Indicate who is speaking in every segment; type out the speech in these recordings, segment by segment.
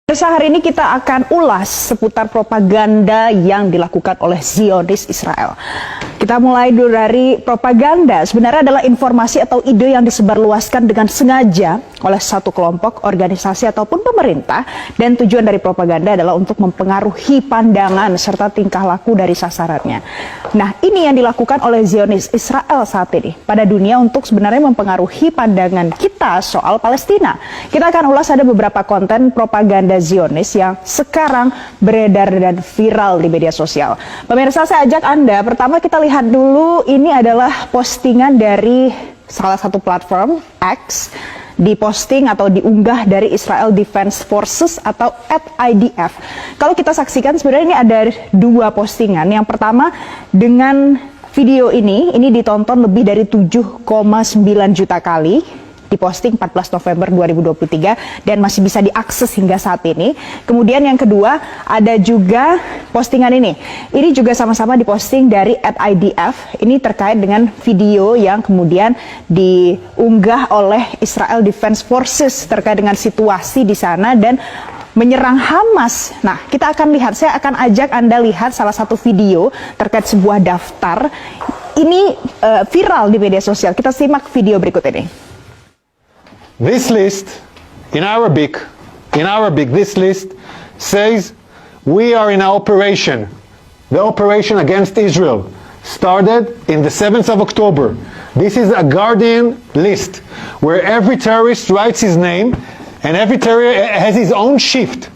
Speaker 1: Pemirsa, hari ini kita akan ulas seputar propaganda yang dilakukan oleh Zionis Israel. Kita mulai dulu dari propaganda. Sebenarnya adalah informasi atau ide yang disebarluaskan dengan sengaja oleh satu kelompok, organisasi ataupun pemerintah, dan tujuan dari propaganda adalah untuk mempengaruhi pandangan serta tingkah laku dari sasarannya. Nah, ini yang dilakukan oleh Zionis Israel saat ini pada dunia untuk sebenarnya mempengaruhi pandangan kita soal Palestina. Kita akan ulas ada beberapa konten propaganda Zionis yang sekarang beredar dan viral di media sosial. Pemirsa, saya ajak Anda, pertama kita lihat dulu, ini adalah postingan dari salah satu platform X, diposting atau diunggah dari Israel Defense Forces atau IDF. Kalau kita saksikan sebenarnya ini ada dua postingan. Yang pertama dengan video ini ditonton lebih dari 7,9 juta kali. Diposting 14 November 2023 dan masih bisa diakses hingga saat ini. Kemudian yang kedua ada juga postingan ini. Ini juga sama-sama diposting dari @IDF. Ini terkait dengan video yang kemudian diunggah oleh Israel Defense Forces terkait dengan situasi di sana dan menyerang Hamas. Nah, kita akan lihat, saya akan ajak Anda lihat salah satu video terkait sebuah daftar. Ini viral di media sosial. Kita simak video berikut ini.
Speaker 2: This list, in Arabic, this list says we are in an operation. The operation against Israel started in the 7th of October. This is a Guardian list where every terrorist writes his name and every terrorist has his own shift.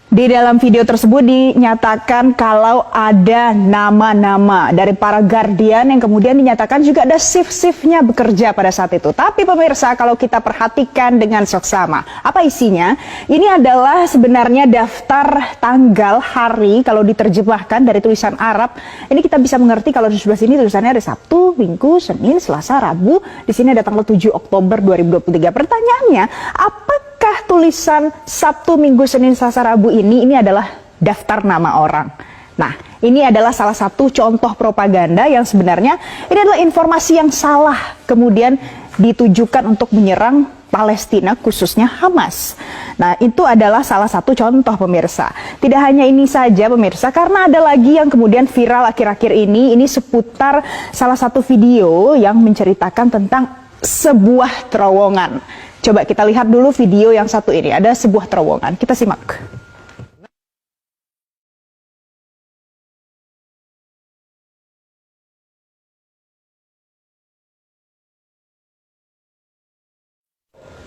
Speaker 1: Di dalam video tersebut dinyatakan kalau ada nama-nama dari para Guardian yang kemudian dinyatakan juga ada shift-shiftnya bekerja pada saat itu. Tapi pemirsa, kalau kita perhatikan dengan seksama, apa isinya? Ini adalah sebenarnya daftar tanggal hari kalau diterjemahkan dari tulisan Arab. Ini kita bisa mengerti kalau di sebelah sini tulisannya ada Sabtu, Minggu, Senin, Selasa, Rabu. Di sini ada tanggal 7 Oktober 2023. Pertanyaannya, apakah tulisan Sabtu, Minggu, Senin, Selasa, Rabu ini adalah daftar nama orang? Nah, ini adalah salah satu contoh propaganda yang sebenarnya ini adalah informasi yang salah kemudian ditujukan untuk menyerang Palestina, khususnya Hamas. Nah, itu adalah salah satu contoh pemirsa. Tidak hanya ini saja pemirsa, karena ada lagi yang kemudian viral akhir-akhir ini seputar salah satu video yang menceritakan tentang sebuah terowongan. Coba kita lihat dulu video yang satu ini, ada sebuah terowongan, kita simak.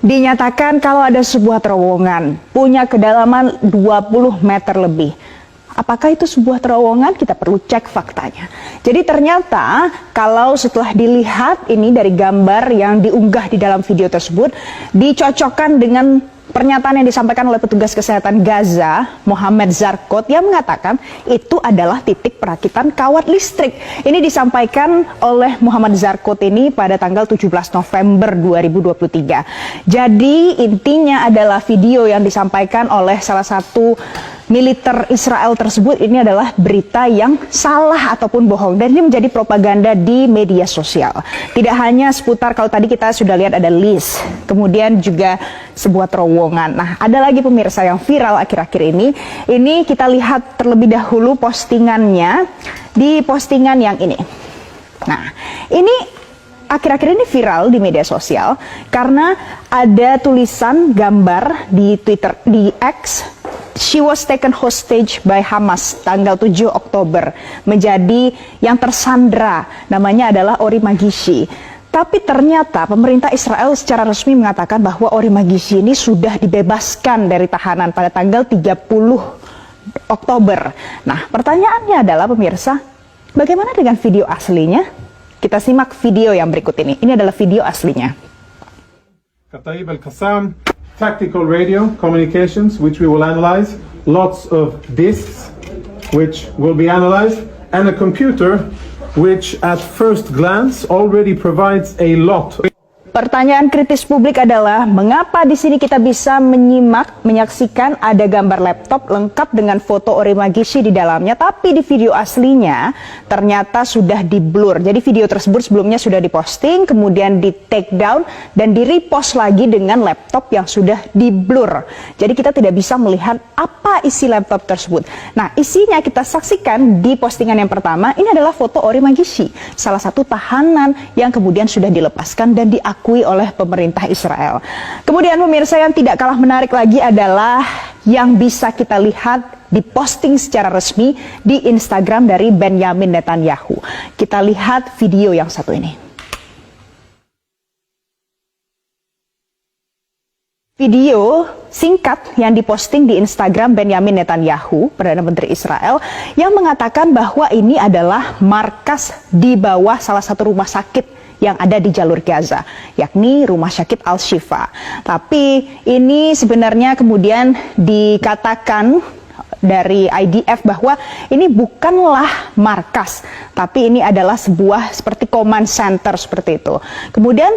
Speaker 1: Dinyatakan kalau ada sebuah terowongan, punya kedalaman 20 meter lebih. Apakah itu sebuah terowongan? Kita perlu cek faktanya. Jadi ternyata kalau setelah dilihat ini dari gambar yang diunggah di dalam video tersebut, dicocokkan dengan pernyataan yang disampaikan oleh petugas kesehatan Gaza, Mohamed Zarkot, yang mengatakan itu adalah titik perakitan kawat listrik. Ini disampaikan oleh Mohamed Zarkot ini pada tanggal 17 November 2023. Jadi intinya adalah video yang disampaikan oleh salah satu militer Israel tersebut ini adalah berita yang salah ataupun bohong, dan ini menjadi propaganda di media sosial. Tidak hanya seputar, kalau tadi kita sudah lihat ada list, kemudian juga sebuah terowongan. Nah, ada lagi pemirsa yang viral akhir-akhir ini. Ini kita lihat terlebih dahulu postingannya di postingan yang ini. Nah, ini akhir-akhir ini viral di media sosial karena ada tulisan gambar di Twitter, di X. She was taken hostage by Hamas tanggal 7 Oktober, menjadi yang tersandra, namanya adalah Ori Magishi. Tapi ternyata pemerintah Israel secara resmi mengatakan bahwa Ori Magishi ini sudah dibebaskan dari tahanan pada tanggal 30 Oktober. Nah, pertanyaannya adalah pemirsa, bagaimana dengan video aslinya? Kita simak video yang berikut ini. Ini adalah video aslinya.
Speaker 3: Kataib Al-Qassam, tactical radio communications, which we will analyze, lots of disks, which will be analyzed, and a computer, which at first glance already provides a lot.
Speaker 1: Pertanyaan kritis publik adalah mengapa di sini kita bisa menyaksikan ada gambar laptop lengkap dengan foto Ori Magishi di dalamnya, tapi di video aslinya ternyata sudah di-blur. Jadi video tersebut sebelumnya sudah diposting, kemudian di take down dan di repost lagi dengan laptop yang sudah di-blur. Jadi kita tidak bisa melihat apa isi laptop tersebut. Nah, isinya kita saksikan di postingan yang pertama. Ini adalah foto Ori Magishi, salah satu tahanan yang kemudian sudah dilepaskan dan diakui oleh pemerintah Israel. Kemudian pemirsa, yang tidak kalah menarik lagi adalah yang bisa kita lihat diposting secara resmi di Instagram dari Benjamin Netanyahu. Kita lihat video yang satu ini. Video singkat yang diposting di Instagram Benjamin Netanyahu, Perdana Menteri Israel, yang mengatakan bahwa ini adalah markas di bawah salah satu rumah sakit yang ada di jalur Gaza, yakni Rumah Sakit Al-Shifa. Tapi ini sebenarnya kemudian dikatakan dari IDF bahwa ini bukanlah markas, tapi ini adalah sebuah seperti command center seperti itu. Kemudian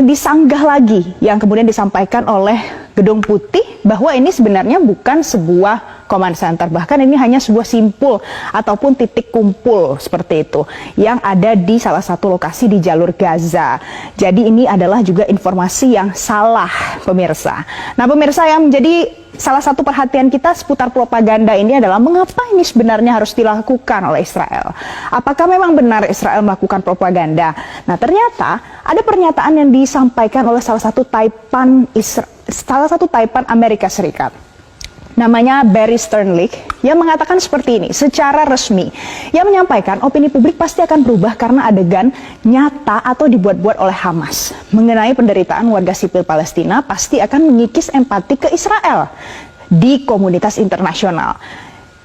Speaker 1: disanggah lagi yang kemudian disampaikan oleh Gedung Putih bahwa ini sebenarnya bukan sebuah command center, bahkan ini hanya sebuah simpul ataupun titik kumpul seperti itu yang ada di salah satu lokasi di jalur Gaza. Jadi ini adalah juga informasi yang salah, pemirsa. Nah, pemirsa, yang menjadi salah satu perhatian kita seputar propaganda ini adalah mengapa ini sebenarnya harus dilakukan oleh Israel. Apakah memang benar Israel melakukan propaganda? Nah, ternyata ada pernyataan yang disampaikan oleh salah satu taipan Amerika Serikat. Namanya Barry Sternlicht, yang mengatakan seperti ini, secara resmi. Ia menyampaikan opini publik pasti akan berubah karena adegan nyata atau dibuat-buat oleh Hamas mengenai penderitaan warga sipil Palestina pasti akan mengikis empati ke Israel di komunitas internasional.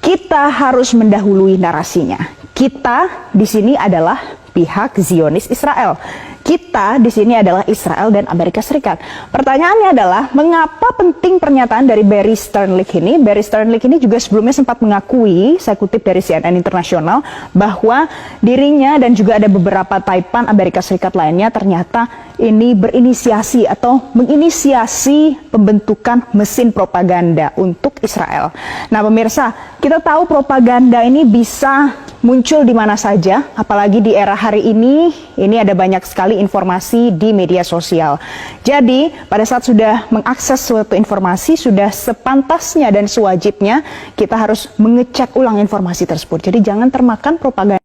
Speaker 1: Kita harus mendahului narasinya. Kita di sini adalah pihak Zionis Israel. Kita di sini adalah Israel dan Amerika Serikat. Pertanyaannya adalah mengapa penting pernyataan dari Barry Sternlicht ini? Barry Sternlicht ini juga sebelumnya sempat mengakui, saya kutip dari CNN Internasional, bahwa dirinya dan juga ada beberapa taipan Amerika Serikat lainnya ternyata ini berinisiasi atau menginisiasi pembentukan mesin propaganda untuk Israel. Nah, pemirsa, kita tahu propaganda ini bisa muncul di mana saja, apalagi di era hari ini ada banyak sekali informasi di media sosial. Jadi, pada saat sudah mengakses suatu informasi, sudah sepantasnya dan sewajibnya kita harus mengecek ulang informasi tersebut. Jadi, jangan termakan propaganda.